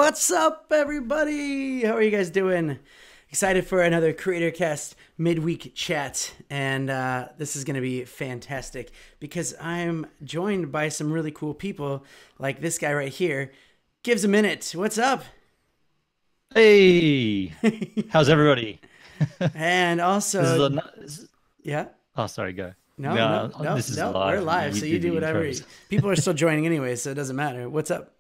What's up, everybody? How are you guys doing? Excited for another CreatorCast midweek chat, and this is going to be fantastic because I'm joined by some really cool people, like this guy right here. Gives a minute. What's up? Hey, how's everybody? And This is also, yeah. oh, sorry, go. No, no, No, no, this is no. We're live. live, You so you do do the whatever. intros. People are still joining anyway, so it doesn't matter. What's up?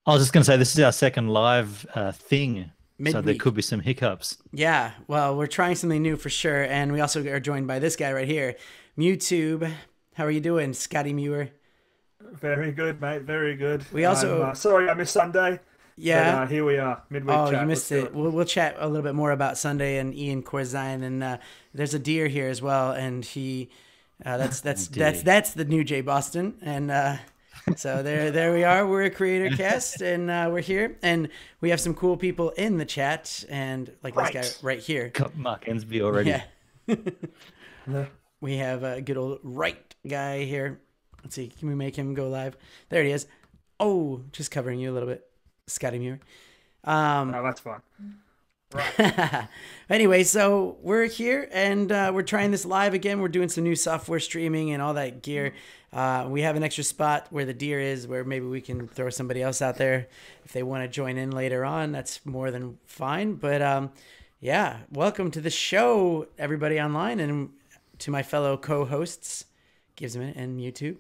I was just going to say this is our second live thing, so there Midweek. could be some hiccups. Yeah, well, we're trying something new for sure, and we also are joined by this guy right here, MewTube. How are you doing, Scotty Muir? Very good, mate. Very good. We also, Sorry I missed Sunday, but yeah. here we are, midweek Oh, you chat. Let's missed do it. it. We'll chat a little bit more about Sunday and Ian Corzine, and there's a deer here as well, and he, Dear. that's the new Jay Boston, and so there we are. We're a creator cast, and we're here, and we have some cool people in the chat, and like this Right. guy right here. Got Mark Ensby already. Yeah. Yeah. We have a good old right guy here. Let's see. Can we make him go live? There he is. Oh, just covering you a little bit, Scotty Muir. No, that's fine. Right. Anyway, so we're here and we're trying this live again. We're doing some new software streaming and all that gear. We have an extra spot where the deer is, where maybe we can throw somebody else out there if they want to join in later on. That's more than fine. But yeah, welcome to the show, everybody online, and to my fellow co-hosts, Gives a Minute and YouTube.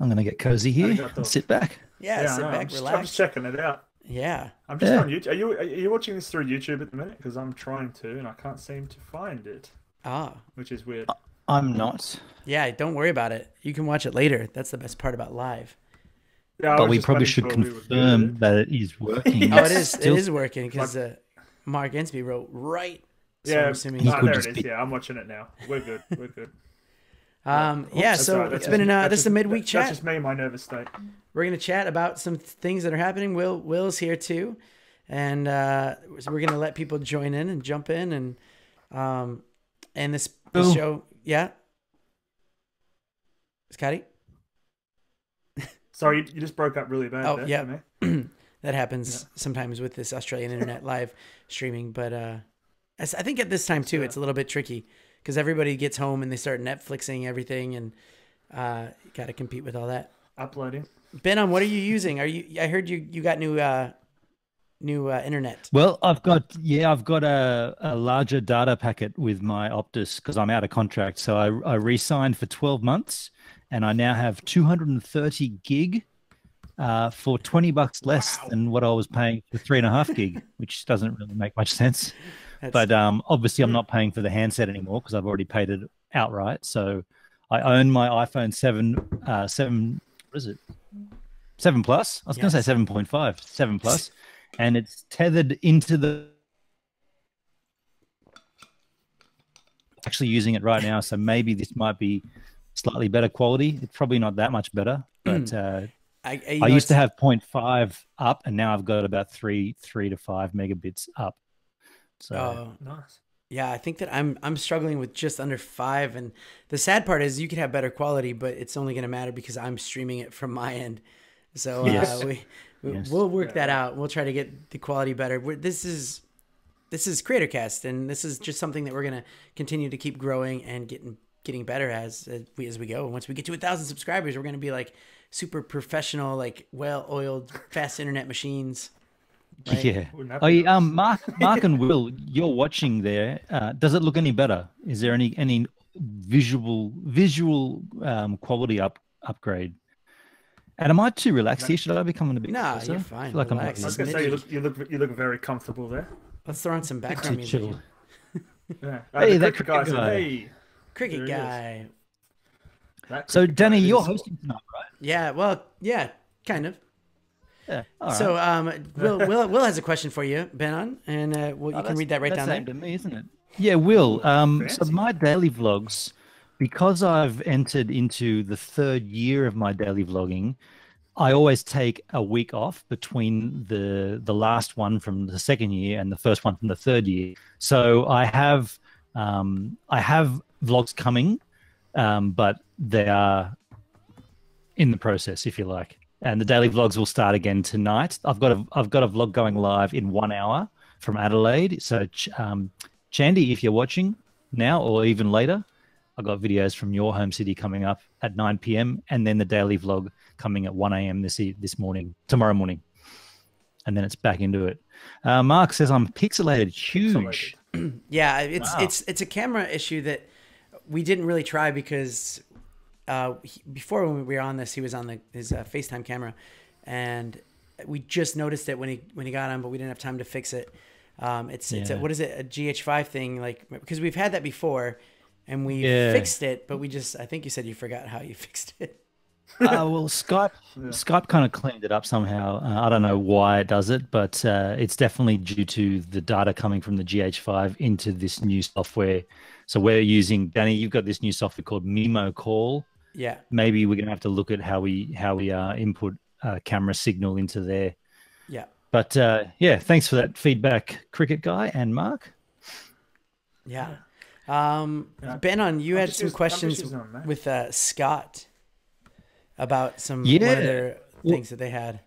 I'm going to get cozy here Arigato. and sit back. Yeah, Yeah, sit no, back, I'm just relax. checking it out. Yeah. I'm just Yeah. on YouTube. Are you watching this through YouTube at the minute? Because I'm trying to, and I can't seem to find it, Ah. which is weird. I'm not, Yeah, don't worry about it. You can watch it later. That's the best part about live. Yeah, I but was we just probably making should sure we were confirm good. that it is working. Oh, it It's is. still- It is working because Mark Ensby wrote right. So Yeah, I'm assuming. He ah, could there just it is. be- Yeah, I'm watching it now. We're good. We're good. Yeah. That's So all right, that's it's been just- this is a midweek that's chat. just me, my nervous state. We're gonna chat about some things that are happening. Will's here too, and so we're gonna let people join in and jump in and this Cool. show. Yeah, Scotty. Sorry, you just broke up really bad. Oh, there yeah. for me. That happens sometimes with this Australian internet live streaming, but I think at this time too, it's a little bit tricky because everybody gets home and they start Netflixing everything, and you got to compete with all that. Uploading. Benon, what are you using? I heard you got new internet. Well, I've got a larger data packet with my Optus because I'm out of contract. So I re-signed for 12 months, and I now have 230 gig for $20 less than what I was paying for 3.5 gig, which doesn't really make much sense. But obviously, I'm not paying for the handset anymore because I've already paid it outright. So I own my iPhone 7. What is it? 7 Plus. I was going to say 7.5, 7 Plus, and it's tethered into the. Actually using it right now, so maybe this might be slightly better quality. It's probably not that much better, but I used to have 0.5 up, and now I've got about 3 to 5 megabits up. So Nice. yeah, I think that I'm struggling with just under 5, and the sad part is you could have better quality, but it's only going to matter because I'm streaming it from my end. So Yes. Yes. We'll work that out. We'll try to get the quality better. This is CreatorCast, and this is just something that we're going to continue to keep growing and getting better as we go. And once we get to 1,000 subscribers, we're going to be like super professional, like well-oiled, fast internet machines. Right? yeah. Wouldn't that Oh, be yeah, nice? Mark and Will, you're watching there. Does it look any better? Is there any visual quality upgrade? And am I too relaxed here? Should I be coming a bit Nah, closer? you're I fine. feel like I'm Relax. I was It's gonna say midweek. you look very comfortable there. Let's throw on some background too music. chill. Yeah. Hey, The that cricket guy cricket said, guy. hey. Cricket There he is. guy. That So, cricket guy Danny, you're is- hosting tonight, right? Yeah, well, yeah, kind of. Yeah. All right. So, Will has a question for you, Benon, and you can read that right down that's there. aimed at me, isn't it? Yeah, Will. So fancy. my daily vlogs, because I've entered into the 3rd year of my daily vlogging, I always take a week off between the last one from the 2nd year and the first one from the 3rd year. So I have I have vlogs coming, but they are in the process, if you like. And the daily vlogs will start again tonight. I've got a vlog going live in 1 hour from Adelaide. So, Chandy, if you're watching now or even later, I've got videos from your home city coming up at 9 p.m. and then the daily vlog coming at 1 a.m. tomorrow morning. And then it's back into it. Mark says I'm pixelated. Huge. Yeah, Wow. it's a camera issue that we didn't really try because before when we were on this, he was on his FaceTime camera, and we just noticed it when he got on, but we didn't have time to fix it. It's what is it, a GH5 thing? Like, because we've had that before, and we fixed it, but I think you said you forgot how you fixed it. Well, Skype kind of cleaned it up somehow. I don't know why it does it, but it's definitely due to the data coming from the GH5 into this new software. So we're using, Danny, you've got this new software called Mimo Call. Yeah. Maybe we're gonna have to look at how we input camera signal into there. Yeah. But thanks for that feedback, Cricket Guy and Mark. Yeah. Ben, you had some questions with Scott about one of their things that they had.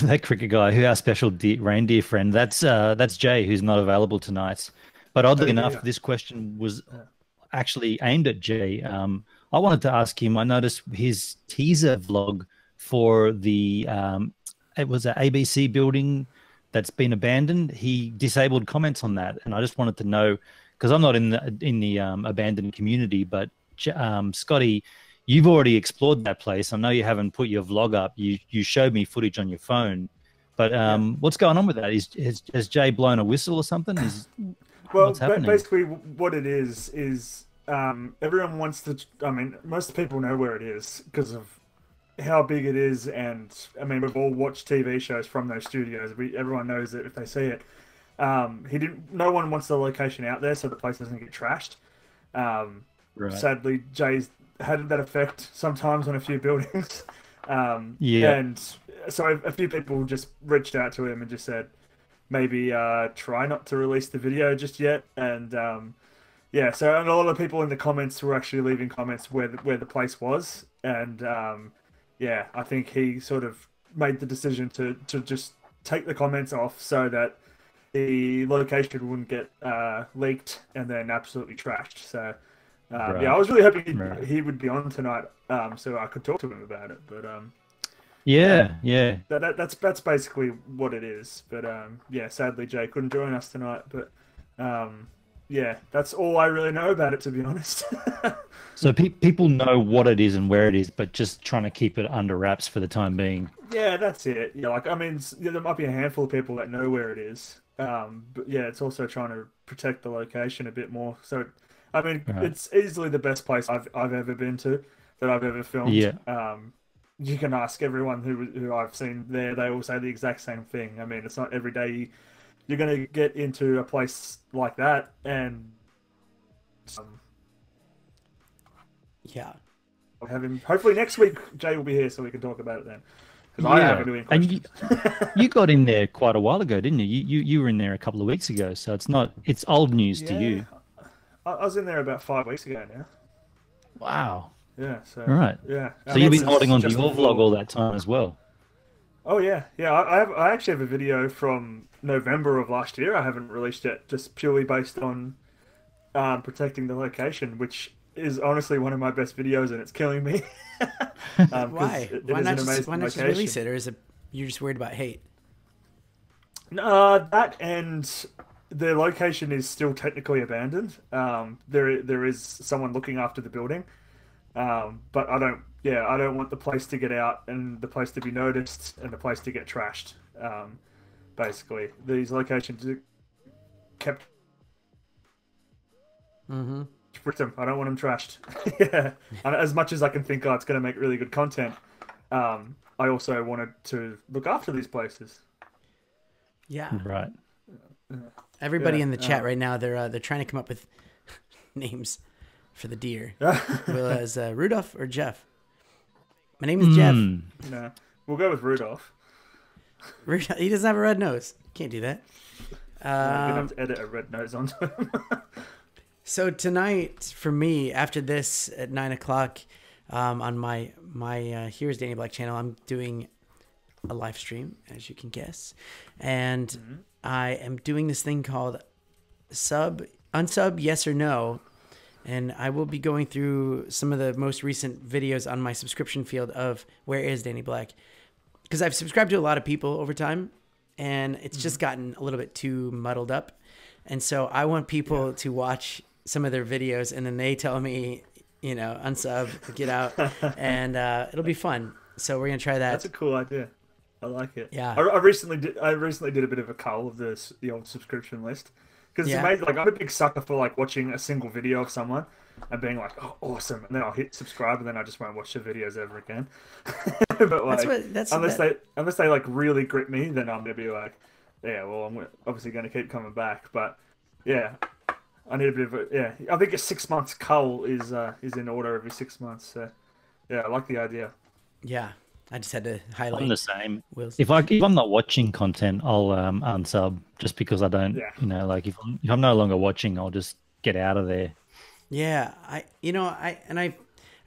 That Cricket Guy, our special reindeer friend, that's Jay, who's not available tonight. But oddly enough, this question was actually aimed at Jay. I wanted to ask him. I noticed his teaser vlog for the it was an ABC building that's been abandoned. He disabled comments on that, and I just wanted to know, because I'm not in the abandoned community, but Scotty, you've already explored that place. I know you haven't put your vlog up. You showed me footage on your phone, but what's going on with that? Has Jay blown a whistle or something? What's happening? Basically, what it is everyone wants to. I mean, most people know where it is because of how big it is, and I mean, we've all watched TV shows from those studios. Everyone knows that if they see it. No one wants the location out there, so the place doesn't get trashed. Right. Sadly, Jay's had that effect sometimes on a few buildings. And so a few people just reached out to him and just said, maybe try not to release the video just yet. And so and a lot of people in the comments were actually leaving comments where the place was. And I think he sort of made the decision to just take the comments off so that the location wouldn't get leaked and then absolutely trashed. So I was really hoping he would be on tonight so I could talk to him about it. But that's basically what it is. But sadly Jay couldn't join us tonight. But that's all I really know about it, to be honest. So people know what it is and where it is, but just trying to keep it under wraps for the time being. Yeah, that's it. Yeah, like I mean, there might be a handful of people that know where it is. But it's also trying to protect the location a bit more. So, I mean, it's easily the best place I've ever been to, that I've ever filmed. Yeah. You can ask everyone who I've seen there; they all say the exact same thing. I mean, it's not every day you're going to get into a place like that, and have him. Hopefully next week Jay will be here so we can talk about it then. Because I haven't doing questions. And you got in there quite a while ago, didn't you? You were in there a couple of weeks ago, so it's old news to you. I was in there about 5 weeks ago now. Wow. Yeah. So right. Yeah. So you've been holding on to your vlog all that time as well. Oh yeah. I actually have a video from November of last year. I haven't released yet, just purely based on protecting the location, which is honestly one of my best videos, and it's killing me. Why? Why not just release it, or is it you're just worried about hate? No, that and the location is still technically abandoned. There is someone looking after the building, but I don't want the place to get out and the place to be noticed and the place to get trashed. Basically, these locations are kept. Mm-hmm. I don't want them trashed. Yeah, and as much as I can think, it's going to make really good content. I also wanted to look after these places. Yeah. Right. Everybody in the chat right now, they're trying to come up with names for the deer. Well, as Rudolph or Jeff. My name is Jeff. No, we'll go with Rudolph. Rudolph. He doesn't have a red nose. Can't do that. I'm gonna have to edit a red nose onto him. So tonight, for me, after this at 9 o'clock, on my Here's Danny Black channel, I'm doing a live stream, as you can guess, and I am doing this thing called unsub yes or no, and I will be going through some of the most recent videos on my subscription field of Where is Danny Black, because I've subscribed to a lot of people over time, and it's just gotten a little bit too muddled up, and so I want people to watch some of their videos, and then they tell me, unsub, get out, and it'll be fun. So we're gonna try that. That's a cool idea. I like it. Yeah. I recently did a bit of a cull of the old subscription list, because it's amazing. Like, I'm a big sucker for like watching a single video of someone and being like, oh, awesome, and then I'll hit subscribe, and then I just won't watch the videos ever again. But like, unless they like really grip me, then I'm gonna be like, yeah, well, I'm obviously gonna keep coming back. But yeah, I need a bit of I think a 6 months cull is in order every 6 months. So yeah, I like the idea. Yeah, I just had to highlight. I'm the same. If I'm not watching content, I'll unsub, just because I don't. Yeah. Like if I'm no longer watching, I'll just get out of there. Yeah, I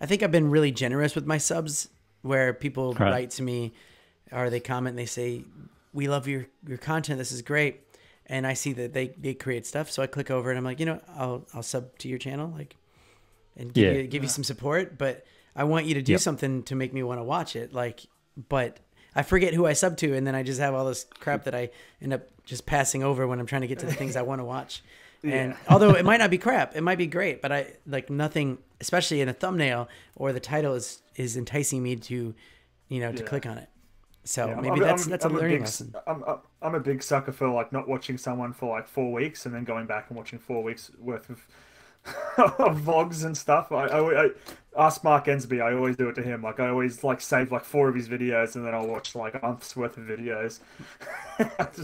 think I've been really generous with my subs, where people write to me, or they comment and they say, "We love your content. This is great." And I see that they create stuff, so I click over and I'm like, I'll sub to your channel, like, and give you some support, but I want you to do something to make me want to watch it, like, but I forget who I sub to, and then I just have all this crap that I end up just passing over when I'm trying to get to the things I want to watch. And although it might not be crap, it might be great, but I like nothing, especially in a thumbnail or the title is enticing me to, to click on it. So maybe that's a learning lesson. I'm a big sucker for like not watching someone for like 4 weeks and then going back and watching 4 weeks worth of vlogs and stuff. I ask Mark Ensby. I always do it to him. Like, I always like save like 4 of his videos, and then I'll watch like a month's worth of videos.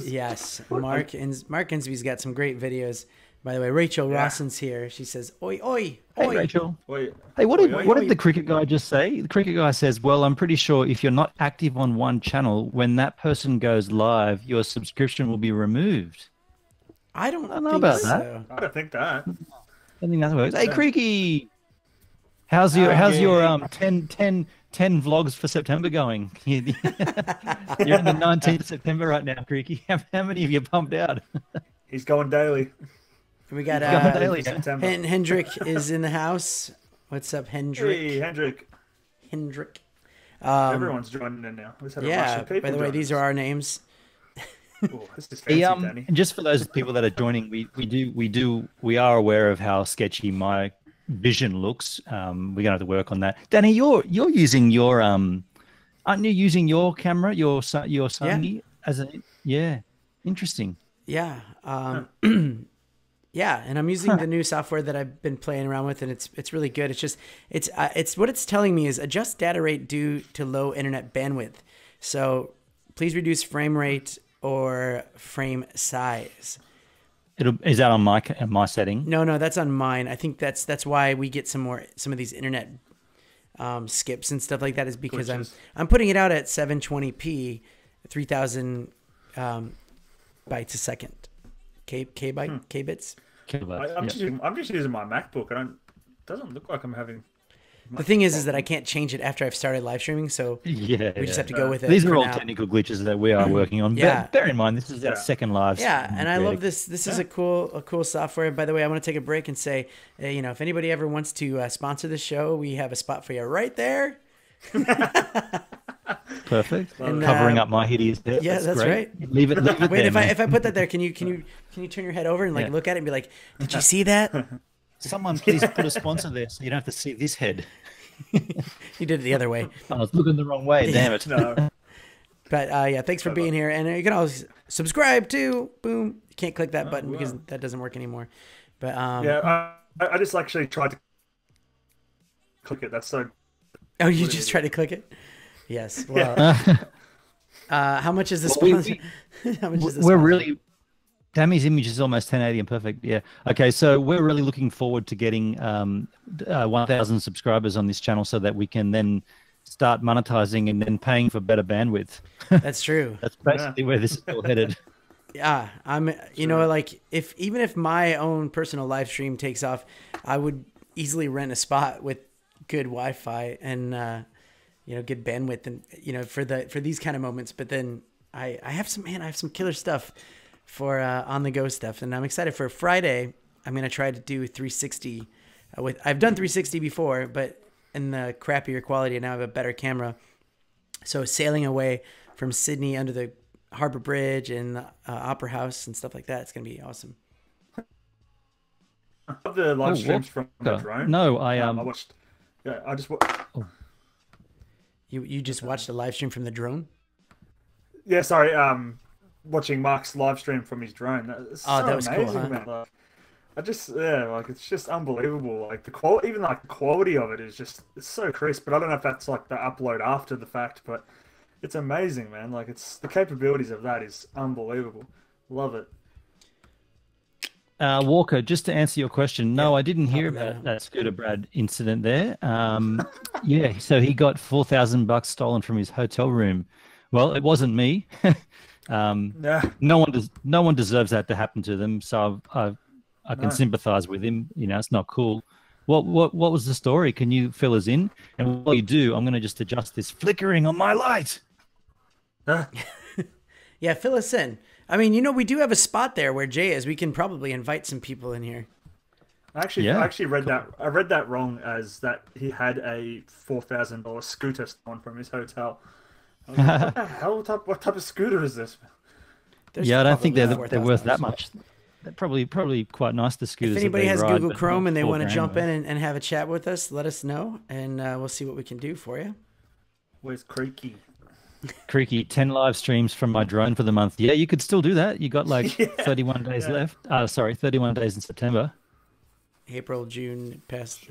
Yes, Mark Ensby's got some great videos. By the way, Rachel Rawson's here. She says, "Oi, oi, oi." Hey, Rachel. Oi. Hey, what did the cricket guy just say? The cricket guy says, "Well, I'm pretty sure if you're not active on one channel, when that person goes live, your subscription will be removed." I don't know about that. I don't think that. I think that works. Hey, Creaky, how's your 10 vlogs for September going? You're in the 19th of September right now, Creaky. How many have you pumped out? He's going daily. We got Hendrik is in the house. What's up, Hendrik? Hey, Hendrik. Everyone's joining in now. By the way, these are our names. Ooh, this is fancy, Danny. And just for those people that are joining, we are aware of how sketchy my vision looks. We're gonna have to work on that. Danny, you're using your aren't you using your camera, your Sony as interesting. Yeah. Yeah, and I'm using the new software that I've been playing around with, and it's really good. It's just it's what it's telling me is adjust data rate due to low internet bandwidth. So please reduce frame rate or frame size. Is that on my setting? No, that's on mine. I think that's why we get some of these internet skips and stuff like that, is because I'm putting it out at 720p, 3000 bytes a second. K-bits. I'm just using my MacBook, and it doesn't look like I'm having. The thing is that I can't change it after I've started live streaming, so we just have to go with it. These are all technical glitches that we are working on. Yeah. Bear in mind, this is our second live. Yeah, and I love this. This is a cool software. By the way, I want to take a break and say, if anybody ever wants to sponsor the show, we have a spot for you right there. Perfect. And, covering up my hideous head. Yeah, that's right. Leave it. Wait, if I put that there, can you turn your head over and look at it and be like, did you see that? Someone please put a sponsor there so you don't have to see this head. You did it the other way. I was looking the wrong way. Damn it. No. But thanks for being here, and you can always subscribe too. Boom. You can't click that button because that doesn't work anymore. But I just actually tried to click it. That's so. Oh, you just tried to click it? Yes. Well, how much is the sponsor? We're really. Tammy's image is almost 1080 and perfect. Yeah. Okay. So we're really looking forward to getting 1,000 subscribers on this channel so that we can then start monetizing and then paying for better bandwidth. That's true. That's basically where this is all headed. Yeah, you know, like even if my own personal live stream takes off, I would easily rent a spot with good Wi-Fi and you know, good bandwidth, and you know, for these kind of moments. But then I have some killer stuff for on the go stuff, and I'm excited for Friday. I'm gonna try to do 360 I've done 360 before, but in the crappier quality, and now I have a better camera. So sailing away from Sydney under the Harbor Bridge and Opera House and stuff like that. It's gonna be awesome. I love the live streams from the drone. No, I watched. Yeah, I just. Oh. You just watched a live stream from the drone? Yeah, sorry. Watching Mark's live stream from his drone. That's so that was amazing, cool, huh? Man. Like, like it's just unbelievable. Like the quality, even like the quality of it is just it's so crisp. But I don't know if that's like the upload after the fact, but it's amazing, man. Like it's the capabilities of that is unbelievable. Love it. Walker, just to answer your question, no, I didn't hear about that Scooter Brad incident there. Yeah, so he got $4,000 stolen from his hotel room. Well, it wasn't me. No one deserves that to happen to them. So I can sympathize with him. You know, it's not cool. What was the story? Can you fill us in? And while you do, I'm going to just adjust this flickering on my light. Yeah, fill us in. I mean, you know, we do have a spot there where Jay is. We can probably invite some people in here. I actually read that. I read that wrong as that he had a $4,000 scooter stolen from his hotel. I was like, what the hell? What type of scooter is this? I don't think they're worth that much. They're probably quite nice, the scooters. If anybody has Google Chrome and they want to jump in and have a chat with us, let us know, and we'll see what we can do for you. Where's Creaky? Creaky, 10 live streams from my drone for the month. Yeah, you could still do that. You got like 31 days left. 31 days in September. April, June, past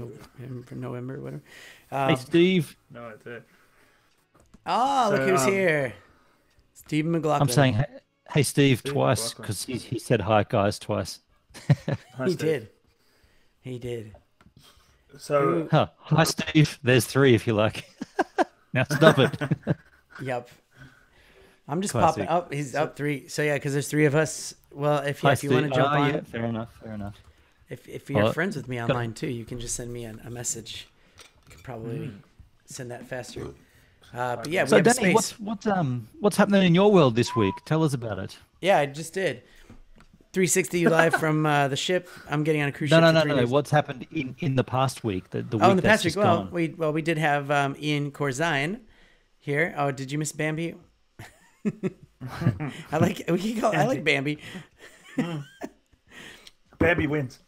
November, whatever. Hey, Steve. No idea. Oh, look who's here. Steve McLaughlin. I'm saying, hey, Steve twice, because he said hi, guys, twice. He did. He did. So, hi, Steve. There's 3 if you like. Now stop it. Yep. I'm just popping up. He's up 3. So yeah, because there's 3 of us. Well, if you want to jump on, yeah, fair enough. If you're friends with me online too, you can just send me a message. You can probably send that faster. But yeah, so Danny, what's happening in your world this week? Tell us about it. Yeah, I just did 360 live from the ship. I'm getting on a cruise ship. No. What's happened in the past week? The week in the past week. Well, we did have Ian Corzine here. Oh, did you miss Bambi? I like Bambi. Bambi wins.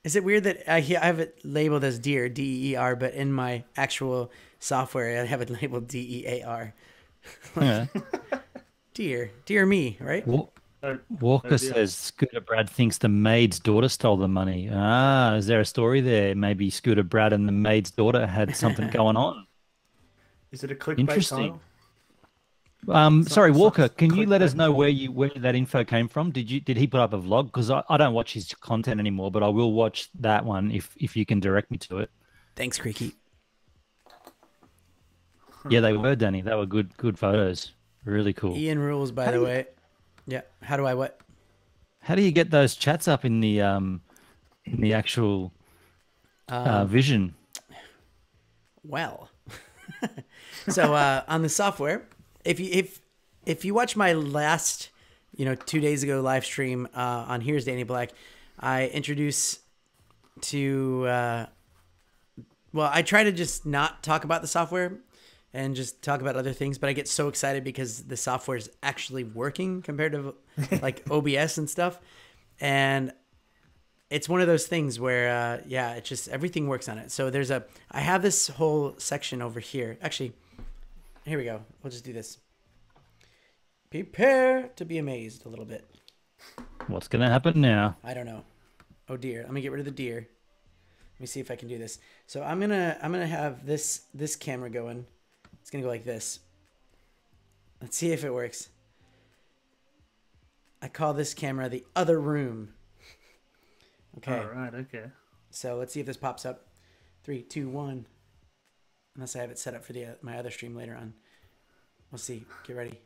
Is it weird that I have it labeled as Deer, D-E-E-R, but in my actual software I have it labeled D-E-A-R? Dear me, right? Walker says Scooter Brad thinks the maid's daughter stole the money. Is there a story there? Maybe Scooter Brad and the maid's daughter had something going on. Is it a clickbait Interesting. Title? Sorry, Walker, can you let us know where that info came from? Did he put up a vlog? Because I don't watch his content anymore, but I will watch that one if you can direct me to it. Thanks, Creaky. Yeah, they were, Danny. They were good photos. Really cool. Ian rules, by the way. Yeah. How do I what? How do you get those chats up in the actual vision? Well, so on the software, if you watch my last 2 days ago live stream on Here's Danny Black, I introduce to I try to just not talk about the software and just talk about other things, but I get so excited because the software is actually working compared to like OBS and stuff. And it's one of those things where, it just, everything works on it. So I have this whole section over here. Actually, here we go. We'll just do this. Prepare to be amazed a little bit. What's going to happen now? I don't know. Oh dear. Let me get rid of the deer. Let me see if I can do this. So I'm going to have this camera going. It's going to go like this. Let's see if it works. I call this camera the other room. Okay. All right. Okay. So let's see if this pops up. 3, 2, 1. Unless I have it set up for my other stream later on. We'll see. Get ready.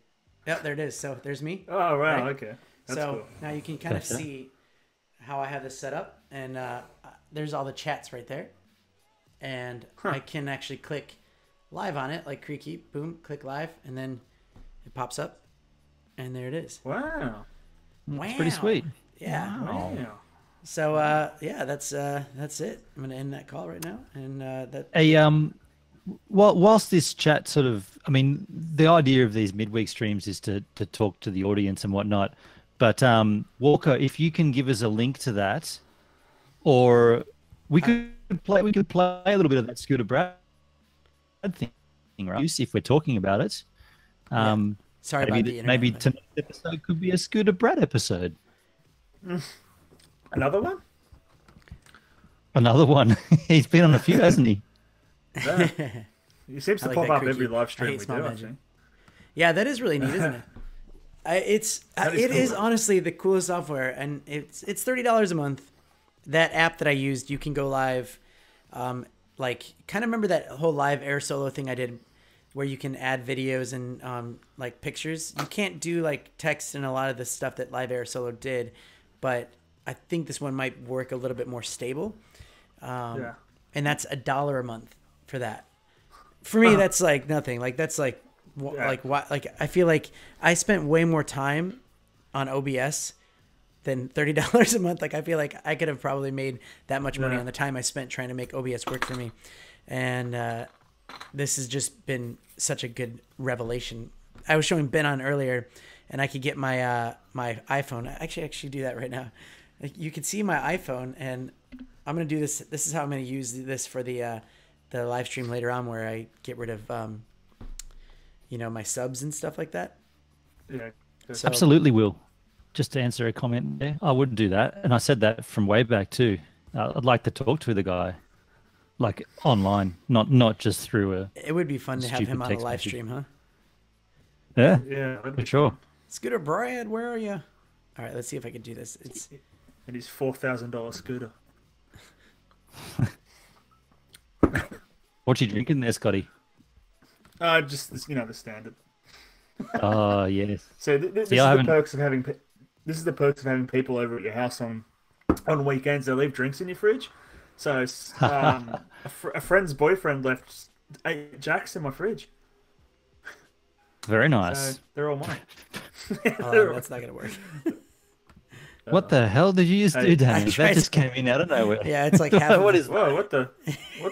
Yep, there it is. So there's me. Oh, wow. Right? Okay. That's So cool. now you can kind of Gotcha. see how I have this set up, and there's all the chats right there, and I can actually click live on it, like Creaky, boom, click live, and then it pops up, and there it is. Wow. It's pretty sweet. Yeah. Wow. Wow. So yeah, that's it. I'm gonna end that call right now, and that. Whilst this chat sort of, I mean, the idea of these midweek streams is to talk to the audience and whatnot. But Walker, if you can give us a link to that, or we could play a little bit of that Scooter Brad thing, right? If we're talking about it. Sorry about the internet. Maybe tonight's episode could be a Scooter Brad episode. Another one? Another one. He's been on a few, hasn't he? Yeah. He seems to like pop that up Creaky. every live I stream hate we small do, I magic. think. Yeah, that is really neat, isn't it? It is cool. honestly the coolest software, and it's $30 a month. That app that I used, you can go live. Like, kind of remember that whole live air solo thing I did, where you can add videos and like pictures. You can't do like text and a lot of the stuff that live air solo did, but I think this one might work a little bit more stable. Yeah. And that's $1 a month for that. For me, that's like nothing. Like that's like, Yeah. like what? Like I feel like I spent way more time on OBS than $30 a month. Like I feel like I could have probably made that much money Yeah. on the time I spent trying to make OBS work for me. And this has just been such a good revelation. I was showing Ben on earlier, and I could get my my iPhone. I actually do that right now. Like, you can see my iPhone, and I'm gonna do this. This is how I'm gonna use this for the live stream later on, where I get rid of my subs and stuff like that. Yeah. So, Absolutely will. Just to answer a comment there, I wouldn't do that. And I said that from way back too. I'd like to talk to the guy, like online, not just through a. it would be fun to have Stupid him on a text live message. stream, huh? Yeah, Yeah. that'd for be sure. fun. Scooter Brad, where are you? All right, let's see if I can do this. It's And his $4,000 scooter. What you drinking there, Scotty? Just the standard. Oh yes. So this See, is I the haven't- perks of having people over at your house on weekends. They leave drinks in your fridge. So a friend's boyfriend left 8 Jacks in my fridge. Very nice. So they're all mine. that's not gonna work. What the hell did you just Hey, do, Danny? I tried That just came in out of nowhere. Yeah, it's like half. What is Whoa! What the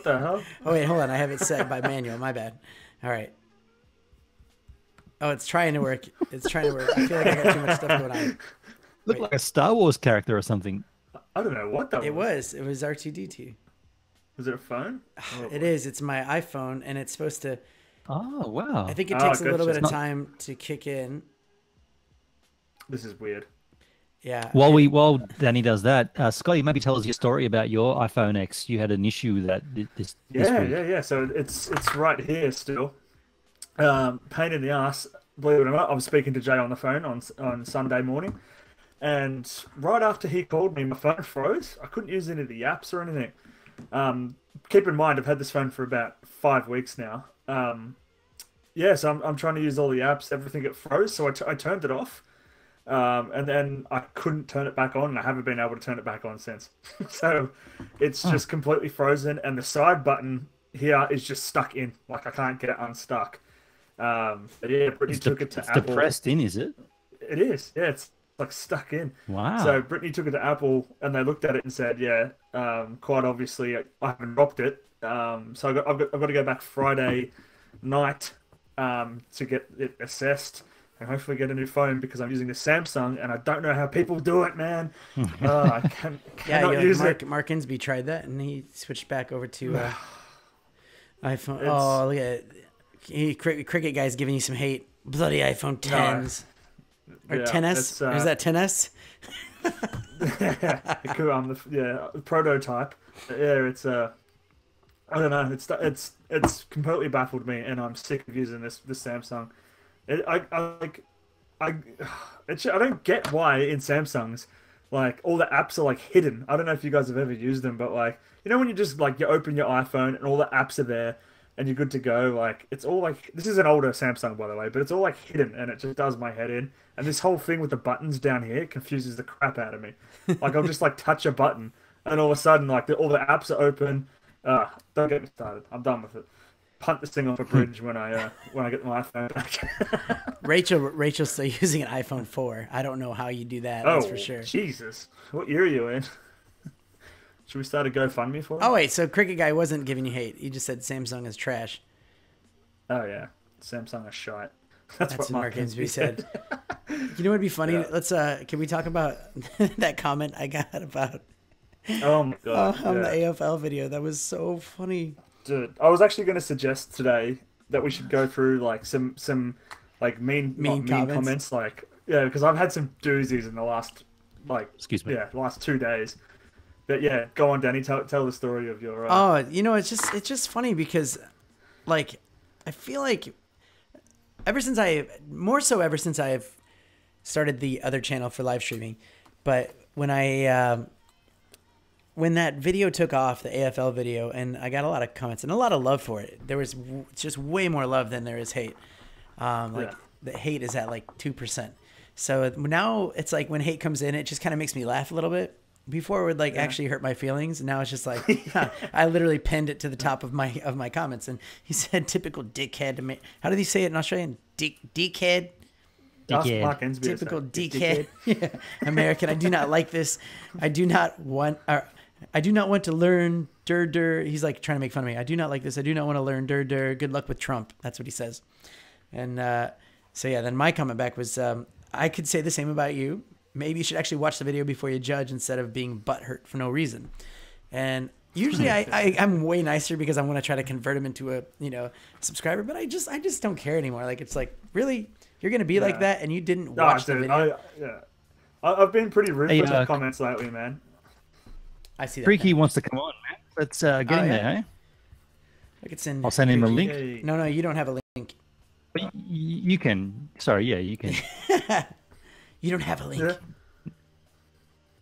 hell? Oh wait, hold on. I have it set by manual. My bad. All right. Oh, it's trying to work. It's trying to work. I feel like I got too much stuff going on. Look like a Star Wars character or something. I don't know what that It was R2D2. Was it a phone? It is. It's my iPhone, and it's supposed to. Oh wow. I think it Oh, takes a little gotcha. bit of It's not- time to kick in. This is weird. Yeah. While Danny does that, Scotty, maybe tell us your story about your iPhone X. You had an issue with that this Yeah, week. yeah. So it's right here still. Pain in the ass. Believe it or not, I was speaking to Jay on the phone on Sunday morning, and right after he called me, my phone froze. I couldn't use any of the apps or anything. Keep in mind, I've had this phone for about 5 weeks now. Yeah, so I'm trying to use all the apps. Everything it froze, so I turned it off. And then I couldn't turn it back on, and I haven't been able to turn it back on since. So it's just completely frozen, and the side button here is just stuck in. Like, I can't get it unstuck. But yeah, Brittany took it to It's Apple. depressed in, is it? It is. Yeah, it's like stuck in. Wow. So Brittany took it to Apple, and they looked at it and said, yeah, quite obviously I haven't dropped it. So I've got to go back Friday night to get it assessed and hopefully get a new phone, because I'm using the Samsung and I don't know how people do it, man. I cannot use it. Mark Insby tried that, and he switched back over to iPhone. It's- Oh, look at it. Cricket guy's giving you some hate. Bloody iPhone 10s. Or Yeah, 10s? it's, Or is that 10s? The prototype. Yeah, it's I don't know. It's completely baffled me, and I'm sick of using this Samsung. I don't get why in Samsungs, like, all the apps are like hidden. I don't know if you guys have ever used them, but like, you know when you just like you open your iPhone and all the apps are there, and you're good to go. Like it's all like this is an older Samsung, by the way, but it's all like hidden, and it just does my head in. And this whole thing with the buttons down here confuses the crap out of me. Like I'll just like touch a button, and all of a sudden like all the apps are open. Don't get me started. I'm done with it. Punt this thing off a bridge when I get my iPhone back. Rachel's still using an iPhone 4. I don't know how you do that. That's for sure. Jesus, what year are you in? Should we start a GoFundMe for it? Oh wait, so Cricket Guy wasn't giving you hate. He just said Samsung is trash. Oh yeah, Samsung is shite. That's what Mark Grimsby said. You know what'd be funny? Yeah. Let's can we talk about that comment I got about oh my god on the AFL video? That was so funny. Dude, I was actually going to suggest today that we should go through like some like mean comments, like because I've had some doozies in the last the last 2 days. But yeah, go on, Danny. Tell the story of your. It's just funny because, like, I feel like ever since I've started the other channel for live streaming, but when that video took off, the AFL video, and I got a lot of comments and a lot of love for it. There was just way more love than there is hate. The hate is at like 2%. So now it's like when hate comes in, it just kind of makes me laugh a little bit. Before it would actually hurt my feelings. Now it's just like I literally pinned it to the top of my comments, and he said, "Typical dickhead." To me, how did he say it in Australian? Dickhead. Typical dickhead. Yeah. American. I do not like this. I do not want to learn dur. He's like trying to make fun of me. I do not like this. I do not want to learn dur. Good luck with Trump. That's what he says. And then my comment back was, I could say the same about you. Maybe you should actually watch the video before you judge instead of being butthurt for no reason. And usually I'm way nicer because I want to try to convert him into a subscriber, but I just don't care anymore. Like it's like, really, you're gonna be like that and you didn't watch the video? I've been pretty rude with comments lately, man. I see that. Freaky wants to come on, man. Let's get in there, hey? I'll send him a link. Hey. No, you don't have a link. But you can. Sorry, yeah, you can. You don't have a link. Yeah.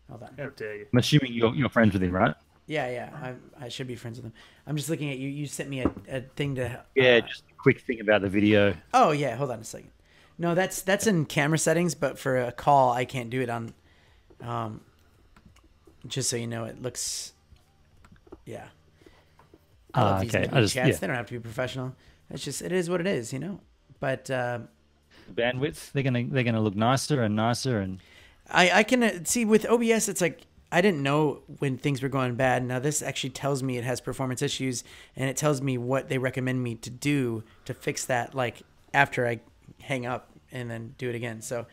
Hold on. How dare you? I'm assuming you're friends with him, right? Yeah. I should be friends with him. I'm just looking at you. You sent me a thing to. Yeah, just a quick thing about the video. Oh yeah, hold on a second. No, that's in camera settings, but for a call, I can't do it on. Just so you know, it looks. Yeah. I love these chats. Yeah. They don't have to be professional. It's just it is what it is, But. Bandwidth, they're gonna look nicer and nicer, and I can see with OBS it's like I didn't know when things were going bad. Now this actually tells me it has performance issues, and it tells me what they recommend me to do to fix that, like after I hang up and then do it again. So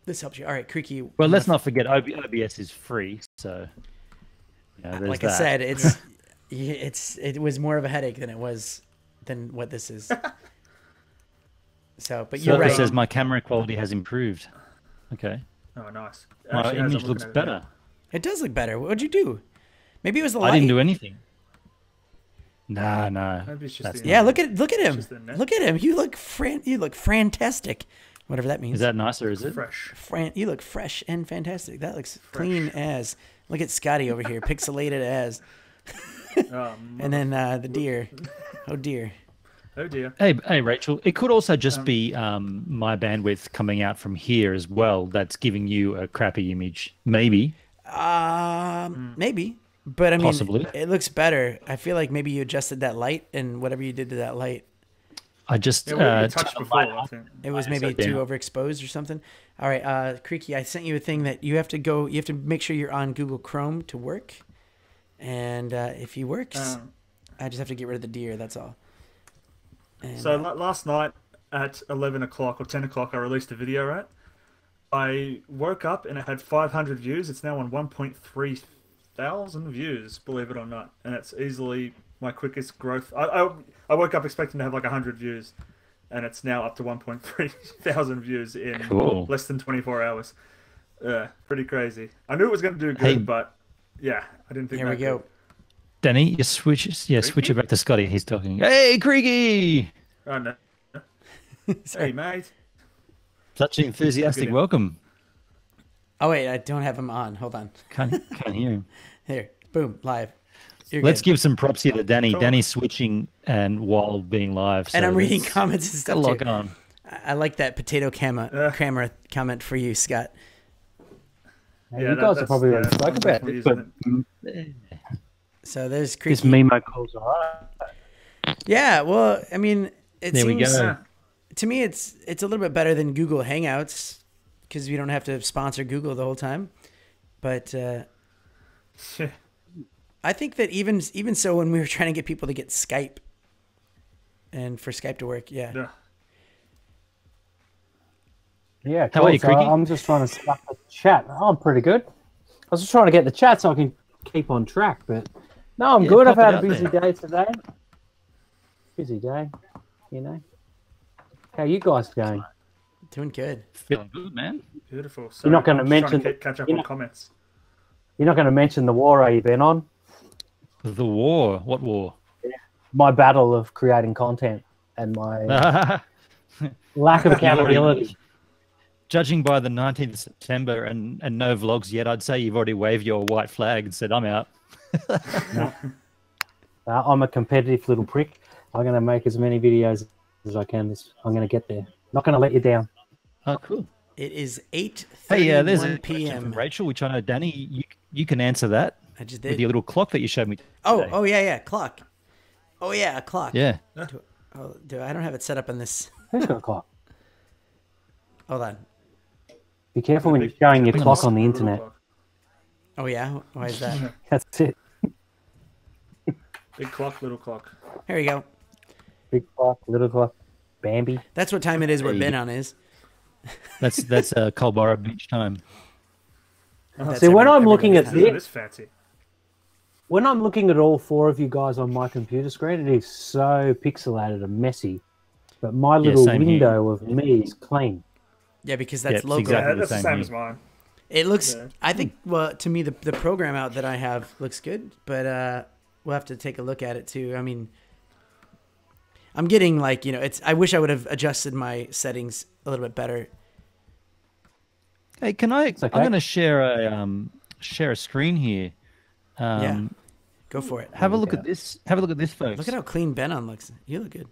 this helps you. All right, Creaky. Well, let's not forget OBS is free, so like I said, it was more of a headache than what this is. So, but you're right. It says my camera quality has improved. Okay. Oh, nice. My image looks better. It does look better. What'd you do? Maybe it was the light. I didn't do anything. No. Maybe it's just look at him. Look at him. You look fantastic. Whatever that means. Is that nicer? Is it fresh? You look fresh and fantastic. That looks clean as. Look at Scotty over here, pixelated as. And then the deer. Oh dear. Oh dear. Hey, Rachel. It could also just be my bandwidth coming out from here as well. That's giving you a crappy image. Maybe. Maybe. But I mean, possibly. It looks better. I feel like maybe you adjusted that light, and whatever you did to that light. I just touched before. I think. It was maybe too overexposed or something. All right, Creaky, I sent you a thing that you have to make sure you're on Google Chrome to work, and if he works, I just have to get rid of the deer. That's all. And, so last night at 11 o'clock or 10 o'clock, I released a video, right? I woke up and it had 500 views. It's now on 1.3 thousand views, believe it or not. And it's easily my quickest growth. I woke up expecting to have like 100 views, and it's now up to 1.3 thousand views in less than 24 hours. Pretty crazy. I knew it was going to do good, but yeah, I didn't think. Here we go. Danny, you switch it back to Scotty. He's talking. Hey, Creaky! Oh, no. Hey, mate. Such an enthusiastic welcome. Oh, wait, I don't have him on. Hold on. Can't hear him. Here. Boom. Live. Let's give some props here to Danny. Cool. Danny's switching and while being live. So and I'm reading comments and stuff got a lot too. going on. I like that potato Kramer comment for you, Scott. You guys are probably already spoke about this, but so there's this Creaky. Mimo calls alright. Yeah, well, I mean, it There we seems go. to me it's a little bit better than Google Hangouts because we don't have to sponsor Google the whole time. But I think that even so, when we were trying to get people to get Skype and for Skype to work, Yeah. Yeah, How cool. are you, So Creaky? I'm just trying to start the chat. Oh, I'm pretty good. I was just trying to get the chat so I can keep on track, but no, I'm Yeah, good. I've pop it had a out busy there. day today. Busy day, you know. How you guys going? doing good. Feeling good, man. Beautiful. So You're not gonna I'm just trying mention- to catch up you're on not- comments. You're not going to mention the war, are you, Ben? On The war. What war? my battle of creating content and my lack of accountability. Judging by the 19th of September and no vlogs yet, I'd say you've already waved your white flag and said, I'm out. I'm a competitive little prick. I'm going to make as many videos as I can. I'm going to get there. Not going to let you down. Oh, cool. It is 8:31 Hey, there's a question p.m. from Rachel, which I know, Danny, you can answer that I just with did. your little clock that you showed me. Oh, today. oh yeah, clock. Oh yeah, a clock. Yeah. Oh, I don't have it set up on this. Who's got a clock? Hold on. Be careful when you're showing your clock on the internet. Oh yeah, why is that? That's it. Big clock, little clock. Here we go. Big clock, little clock, Bambi. That's what time it is where There you Ben go. on is. That's Culborough Beach time. That's See, when I'm every looking at time. Isn't this, this fancy? when I'm looking at all four of you guys on my computer screen, it is so pixelated and messy. But my little same here. window of me is clean. Yeah, because Yeah, that's it's local. exactly Yeah, the that's the same same here. as mine. It looks. Yeah. I think. Well, to me, the program out that I have looks good, but we'll have to take a look at it too. I mean, I'm getting like it's. I wish I would have adjusted my settings a little bit better. Hey, can I? okay. I'm going to share a screen here. Yeah, go for it. Have a look at this. Have a look at this, folks. Look at how clean Ben on looks. You look good.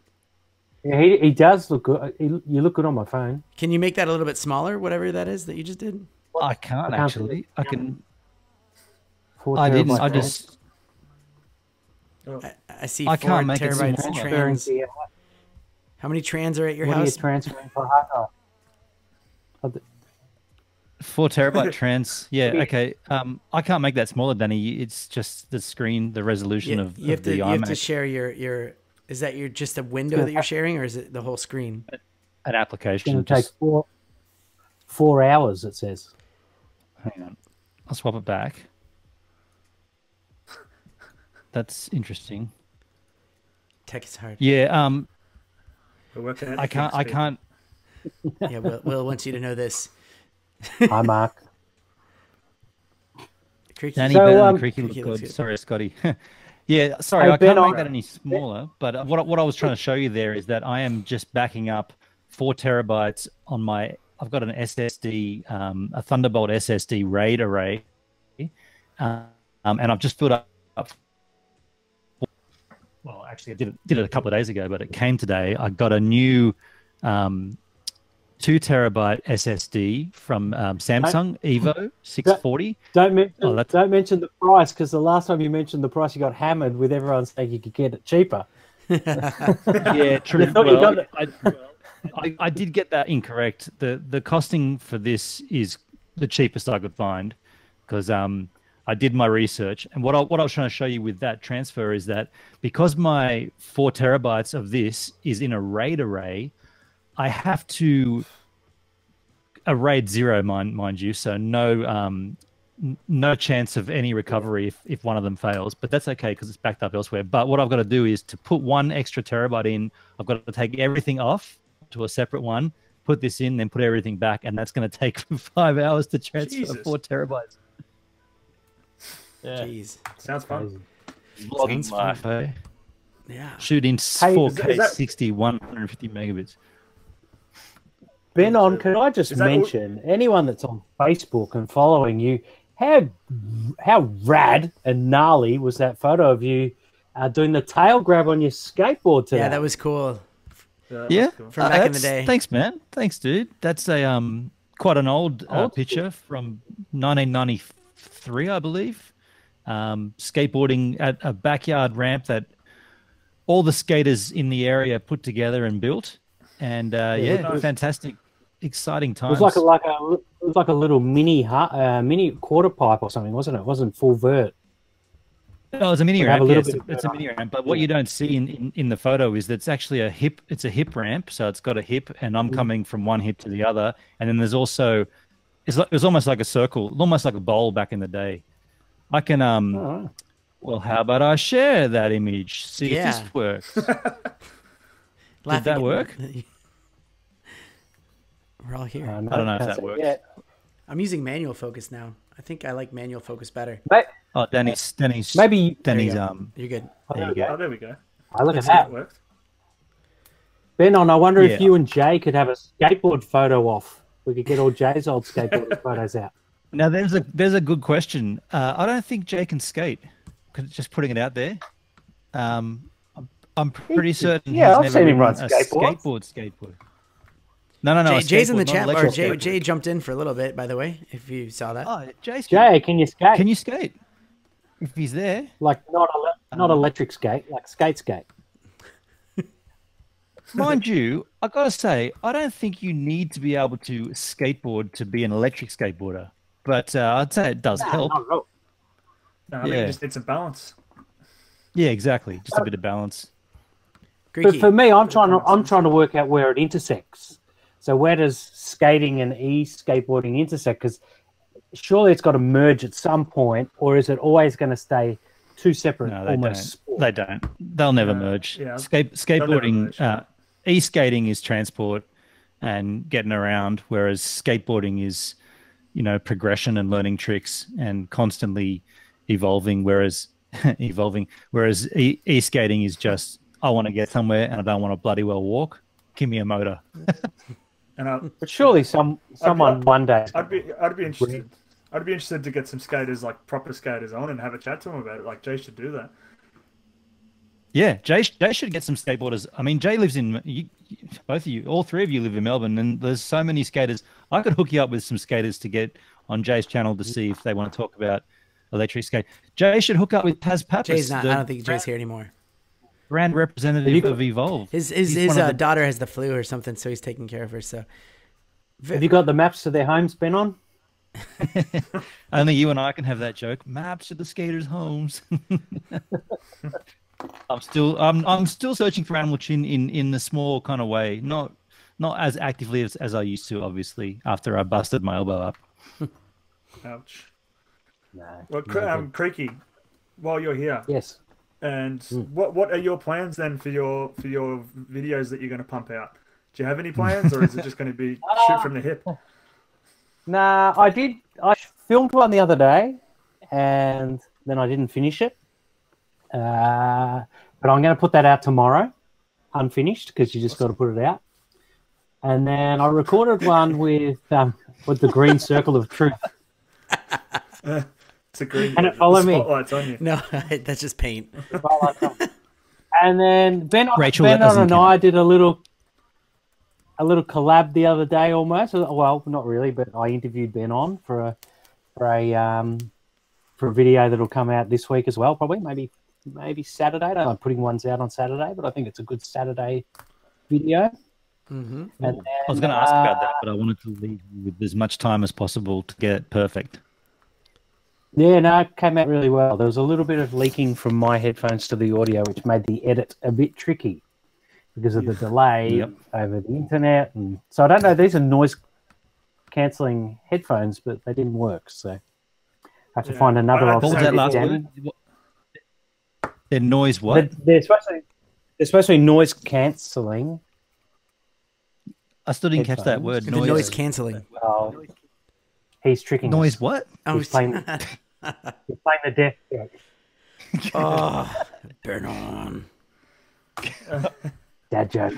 Yeah, he does look good. You look good on my phone. Can you make that a little bit smaller, whatever that is that you just did? I can't I can't actually. I can. 4 I didn't. terabyte I RAM. just. I see I 4 can't make it terabytes smaller. trans. Transferring to- How many trans are at your What are you house? transferring for hard drive? 4 terabyte trans. Yeah. Okay. I can't make that smaller, Danny. It's just the screen, the resolution of You have the to iMac. share your. Is that your just a window that you're sharing, or is it the whole screen? An It's application. going to take Just, 4 hours, it says. hang on. I'll swap it back. That's interesting. Tech is hard. Yeah. We're working at I can't. I speed. can't. Yeah, Will wants you to know this. Hi, Mark. Creaky. Danny So, better than um, Creaky Creaky look looks good. good. Sorry, Scotty. Yeah, sorry, Hey, I Ben, can't make I- that any smaller. But what I was trying to show you there is that I am just backing up 4 terabytes on my. I've got an SSD, a Thunderbolt SSD RAID array, and I've just filled up. Well, actually, I did it a couple of days ago, but it came today. I got a new 2 terabyte SSD from Samsung Evo 640. Don't mention, Oh, that's- don't mention the price, because the last time you mentioned the price, you got hammered with everyone saying you could get it cheaper. Yeah, true. You thought you Well, got I did get that incorrect. The costing for this is the cheapest I could find because I did my research. And what I was trying to show you with that transfer is that because my 4 terabytes of this is in a RAID array, I have to a RAID 0, mind you, so no chance of any recovery if one of them fails, but that's okay because it's backed up elsewhere. But what I've got to do is to put 1 extra terabyte in, I've got to take everything off to a separate one, put this in, then put everything back, and that's going to take 5 hours to transfer Jesus. 4 terabytes. Yeah. Jeez. Sounds fun. Vlogging Sounds life, eh? Yeah. Shooting Hey, 4K is that- 60, 150 megabits. Ben, can I just Is that all- mention anyone that's on Facebook and following you, how rad and gnarly was that photo of you doing the tail grab on your skateboard today? Yeah, that was cool. Yeah, Cool. From back in the day. Thanks, man. Thanks, dude. That's a quite an old picture from 1993, I believe. Skateboarding at a backyard ramp that all the skaters in the area put together and built, and nice. fantastic, exciting It times. was like a little mini quarter pipe or something, wasn't it? It wasn't full vert. No, it's a mini We have ramp. a little Yes, bit of it's a vert on mini ramp. But what you don't see in the photo is that it's actually a hip. It's a hip ramp, so it's got a hip, and I'm coming from one hip to the other. And then there's also, it's almost like a circle, almost like a bowl back in the day. I can Oh. Well, how about I share that image? See Yeah. if this works. Did Laughing that at- work? We're all here. No, I don't know if can't that say works. yet. I'm using manual focus now. I think I like manual focus better. Oh, Danny's Maybe There you Danny's go. You're good. there you go. Oh, there we go. I look at That's how that. it works. Ben, I wonder Yeah. if you and Jay could have a skateboard photo off. We could get all Jay's old skateboard photos out. Now there's a good question. I don't think Jay can skate. Just putting it out there. I'm pretty certain. Yeah, he's I've never seen him ridden ride a skateboards. skateboard. No. Jay's in the skateboard, not chat, or electric Jay, skateboard. Jay jumped in for a little bit, by the way, if you saw that. Oh, Jay, can you skate? Can you skate? If he's there, Like not electric skate, like skate. mind you, I gotta say, I don't think you need to be able to skateboard to be an electric skateboarder. But I'd say it does help. Not at all. No, I think Yeah. you just need some balance. Yeah, exactly. Just a bit of balance. But Greeky. for me, I'm trying to work out where it intersects. So where does skating and skateboarding intersect? Because surely it's got to merge at some point, or is it always going to stay two separate No, they almost don't. sports? They don't. They'll never merge. yeah. Skateboarding, merge. e-skating is transport and getting around, whereas skateboarding is, progression and learning tricks and constantly evolving. Whereas e-skating is just, I want to get somewhere and I don't want to bloody well walk. Give me a motor. And But surely someone one day. I'd be interested. I'd be interested to get some skaters, like proper skaters, on and have a chat to them about it. Like Jay should do that. Yeah, Jay should get some skateboarders. I mean, Jay lives in, both of you, all three of you live in Melbourne, and there's so many skaters. I could hook you up with some skaters to get on Jay's channel to see if they want to talk about electric skate. Jay should hook up with Taz Pappas. Jay's not. the I don't think Jay's here anymore. brand representative of Evolve. His He's one of the- daughter has the flu or something, so he's taking care of her. So Have you got the maps to their homes been on? Only you and I can have that joke. Maps to the skaters' homes. I'm still searching for Animal Chin in the small kind of way, not as actively as I used to, obviously, after I busted my elbow up. Ouch. No. Well, Creaky, while you're here, Yes. and what are your plans then for your videos that you're going to pump out? Do you have any plans, or is it just going to be shoot from the hip? Nah, I did. I filmed one the other day, and then I didn't finish it. But I'm going to put that out tomorrow, unfinished, because you just got to put it out. And then I recorded one with the green circle of truth. It's a green. Can it follow me? Spotlight's on you. no, that's just paint. And then Rachel, that Ben doesn't and I did a little collab the other day almost. Well, not really, but I interviewed Ben on for a video that'll come out this week as well, probably maybe Saturday. I'm putting ones out on Saturday, but I think it's a good Saturday video. Mm-hmm. And then, I was going to ask about that, but I wanted to leave with as much time as possible to get it perfect. Yeah, no, it came out really well. There was a little bit of leaking from my headphones to the audio, which made the edit a bit tricky because of the delay over the internet. And so I don't know, these are noise cancelling headphones, but they didn't work. So I have to find another What What was that last alternative. word? Their noise what? They're supposed to be noise cancelling. I still didn't catch that headphones. word. The noise canceling. Well, he's tricking Noise us. what? Oh, He's playing the death deck. oh, burn on. Dad joke.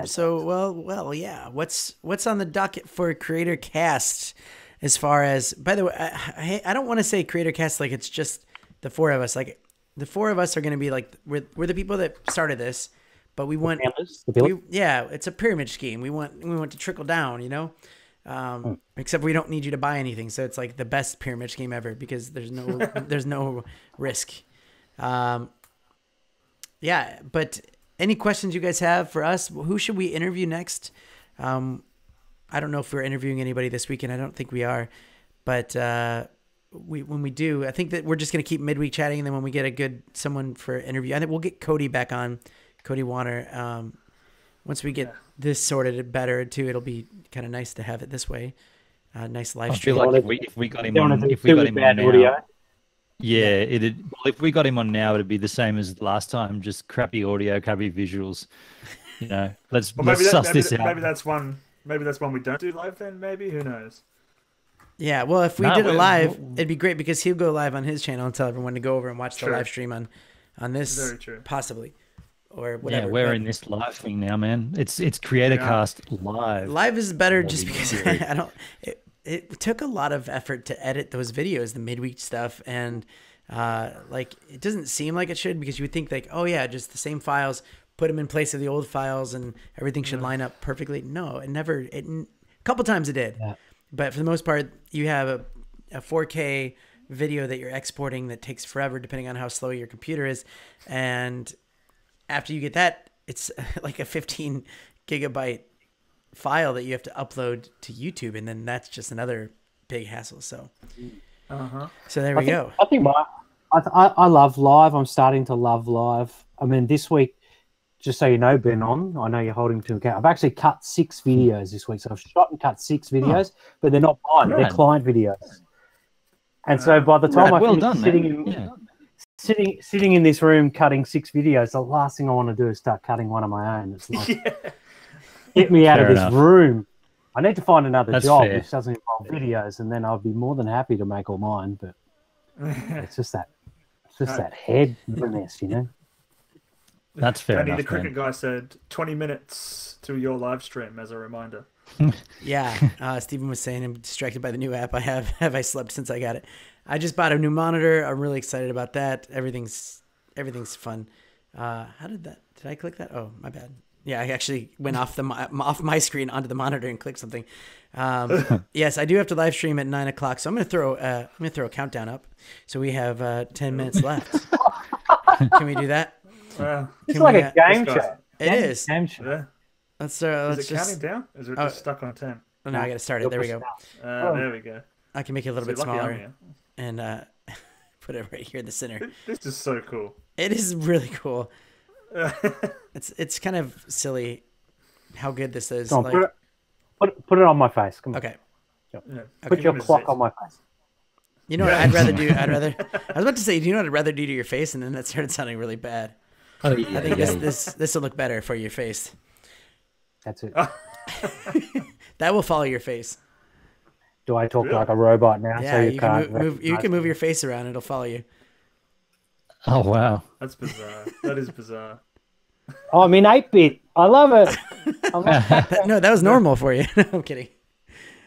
So well, yeah. What's on the docket for Creator Cast? as far as, by the way, I don't want to say Creator Cast like it's just the four of us. Like the four of us are going to be like, we're the people that started this, but we want, yeah, it's a pyramid scheme. We want to trickle down, you know? Except we don't need you to buy anything. So it's like the best pyramid scheme ever because there's no risk. Yeah, but any questions you guys have for us? Who should we interview next? I don't know if we're interviewing anybody this weekend. I don't think we are, but when we do, I think that we're just going to keep midweek chatting. And then when we get a good someone for interview, I think we'll get Cody back on, Cody Warner. Once we get this sorted better too, it'll be kind of nice to have it this way. Nice live stream. I feel like if we got him on, now, yeah, if we got him on now, it'd be the same as last time, just crappy audio, crappy visuals. You know, let's suss this out. Maybe that's one we don't do live then. Maybe, who knows? Yeah, well, if we did it live, it'd be great because he'll go live on his channel and tell everyone to go over and watch the live stream on this. Very true. Possibly. Or whatever. Yeah, we're in this live thing now, man. It's Creator Cast live. Live is better just because I don't. It took a lot of effort to edit those videos, the midweek stuff, and like it doesn't seem like it should because you would think like, oh yeah, just the same files, put them in place of the old files, and everything should line up perfectly. No, it never. A couple times it did, but for the most part, you have a 4K video that you're exporting that takes forever depending on how slow your computer is, and after you get that, it's like a 15 gigabyte file that you have to upload to YouTube, and then that's just another big hassle. So, so there we go. I think I love live. I'm starting to love live. I mean, this week, just so you know, Ben, I know you're holding to account. I've actually cut 6 videos this week. So I've shot and cut 6 videos, but they're not mine. They're client videos. And so by the time sitting in this room cutting 6 videos, the last thing I want to do is start cutting one of my own. It's like, get me out of this room. I need to find another job which doesn't involve videos, and then I'll be more than happy to make all mine. But it's just that headness, you know. That's fair. Danny, the cricket guy said 20 minutes to your live stream as a reminder. Yeah, Stephen was saying I'm distracted by the new app. Have I slept since I got it? I just bought a new monitor. I'm really excited about that. Everything's fun. How did I click that? Oh, my bad. Yeah, I actually went off my screen onto the monitor and clicked something. Yes, I do have to live stream at 9 o'clock, so I'm gonna throw a countdown up. So we have 10 minutes left. Can we do that? It's like a game show. It is. Game show. Yeah. Let's is it counting down? Is it just stuck on 10? Oh, no, I got to start it. There we go. There we go. I can make it a little bit smaller and put it right here in the center. This is so cool. It is really cool. It's kind of silly how good this is. On, like, put it on my face. Come on. Okay. Yeah. Put your clock on my face. You know what I'd rather do? I was about to say, do you know what I'd rather do to your face? And then that started sounding really bad. Oh, yeah, I think this will look better for your face. That's it. That will follow your face. Do I talk like a robot now? Yeah, so you can move. You can move your face around; it'll follow you. Oh wow, that's bizarre. That is bizarre. Oh, I'm in 8-bit. I love it. No, that was normal for you. I'm kidding.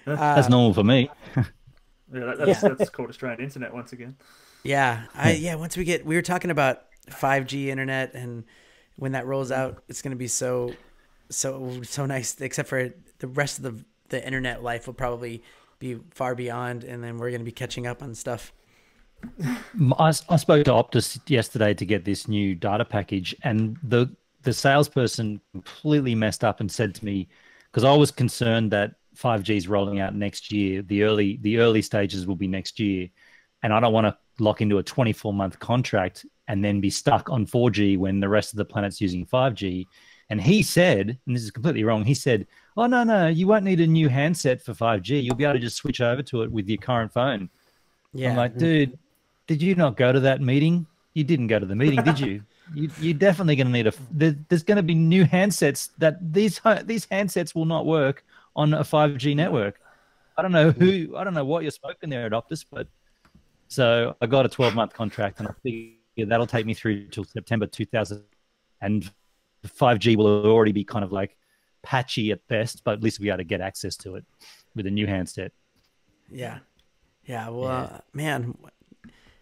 That's normal for me. That's called Australian internet once again. Yeah, once we were talking about 5G internet, and when that rolls out, it's going to be so nice. Except for the rest of the internet life will probably be far beyond, and then we're going to be catching up on stuff. I spoke to Optus yesterday to get this new data package, and the salesperson completely messed up and said to me, because I was concerned that 5G is rolling out next year, the early stages will be next year, and I don't want to lock into a 24-month contract and then be stuck on 4G when the rest of the planet's using 5G. And he said, and this is completely wrong, he said, oh, no, you won't need a new handset for 5G. You'll be able to just switch over to it with your current phone. Yeah. I'm like, dude, did you not go to that meeting? You didn't go to the meeting, did you? You're definitely going to need there's going to be new handsets that these handsets will not work on a 5G network. I don't know what you're smoking there at Optus, but so I got a 12-month contract, and I figure that'll take me through till September 2000, and 5G will already be kind of like patchy at best, but at least we'll be able to get access to it with a new handset. Yeah. Yeah. Well, man,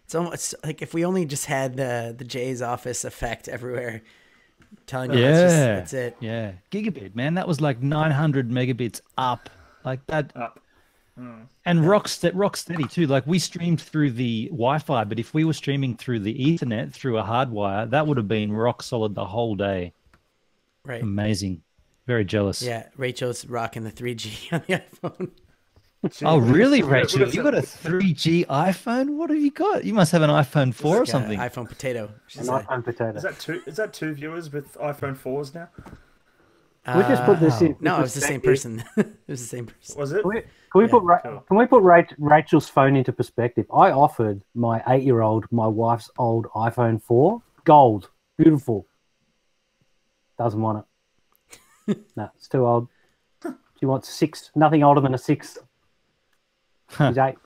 it's almost like if we only just had the Jay's office effect everywhere, telling you that's it. Yeah. Gigabit, man. That was like 900 megabits up, like that. Up. And rock steady too. Like we streamed through the Wi-Fi, but if we were streaming through the Ethernet through a hardwire, that would have been rock solid the whole day. Right. Amazing. Very jealous. Yeah. Rachel's rocking the 3G on the iPhone. Oh, really, Rachel? You got a 3G iPhone? What have you got? You must have an iPhone 4 or something. iPhone potato. An iPhone potato. Is that two viewers with iPhone 4s now? We just put this in. No, it was the same person. It was the same person. Was it? Can we put Rachel's phone into perspective? I offered my 8-year-old my wife's old iPhone 4, gold, beautiful. Doesn't want it. No, it's too old. She wants 6, nothing older than a 6. She's 8.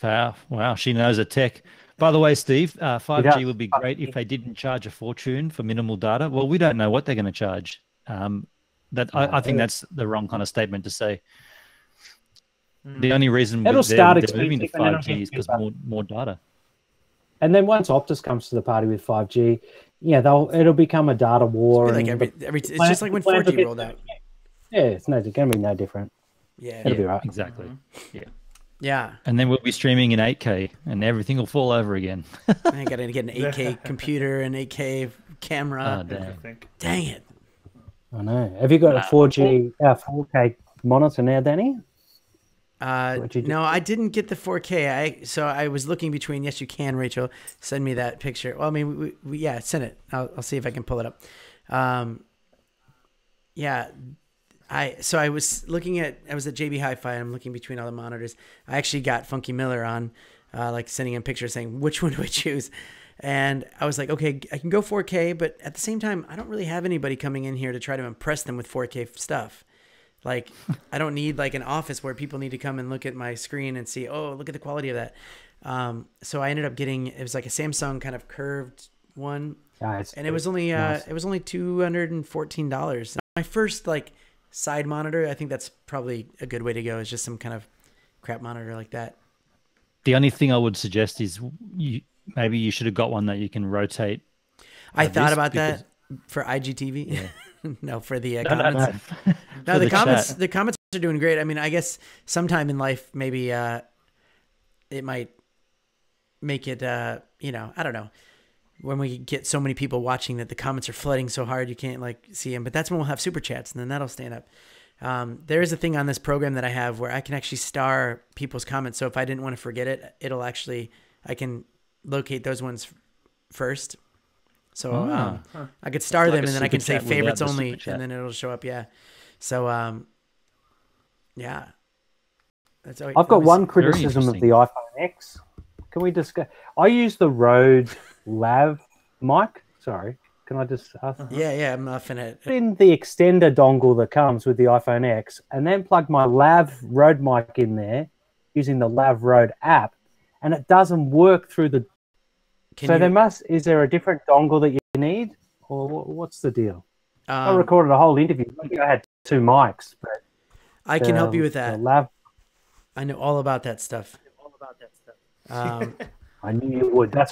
Wow, she knows a tech. By the way, Steve, 5G would be great if they didn't charge a fortune for minimal data. Well, we don't know what they're going to charge. I think that's the wrong kind of statement to say. The only reason they're moving to 5G is because more data. And then once Optus comes to the party with 5G, it'll become a data war. It's just like when 4G rolled out. Yeah, it's going to be no different. Yeah, it'll be right. Exactly. Yeah. And then we'll be streaming in 8K, and everything will fall over again. I got to get an 8K computer, an 8K camera. Oh, dang it! I know. Have you got a 4K monitor now, Danny? No, I didn't get the 4K. So I was looking between. Yes, you can, Rachel. Send me that picture. Well, I mean, send it. I'll see if I can pull it up. I was looking at. I was at JB Hi-Fi. I'm looking between all the monitors. I actually got Funky Miller on, like sending him pictures saying which one do I choose, and I was like, okay, I can go 4K, but at the same time, I don't really have anybody coming in here to try to impress them with 4K stuff. Like, I don't need like an office where people need to come and look at my screen and see, oh, look at the quality of that. So I ended up getting, it was like a Samsung kind of curved one, and it was only $214. My first like side monitor, I think that's probably a good way to go. Is just some kind of crap monitor like that. The only thing I would suggest is maybe you should have got one that you can rotate. I thought about that for IGTV. Yeah. No, for the comments. No, the comments. The comments are doing great. I mean, I guess sometime in life, maybe it might make it. I don't know. When we get so many people watching that the comments are flooding so hard you can't like see them. But that's when we'll have super chats, and then that'll stand up. There is a thing on this program that I have where I can actually star people's comments. So if I didn't want to forget it, I can locate those ones first. So I could star them, and then I can say favorites only, and then it'll show up. Yeah. So yeah. I've got one criticism of the iPhone X. Can we discuss? I use the Rode Lav mic. Sorry, can I just ask? Yeah, I'm muffing it. Put in the extender dongle that comes with the iPhone X, and then plug my Lav Rode mic in there using the Lav Rode app, and it doesn't work through the. Is there a different dongle that you need, or what's the deal? I recorded a whole interview. I had 2 mics, but I can help you with that. I know all about that stuff. I knew you would. That's why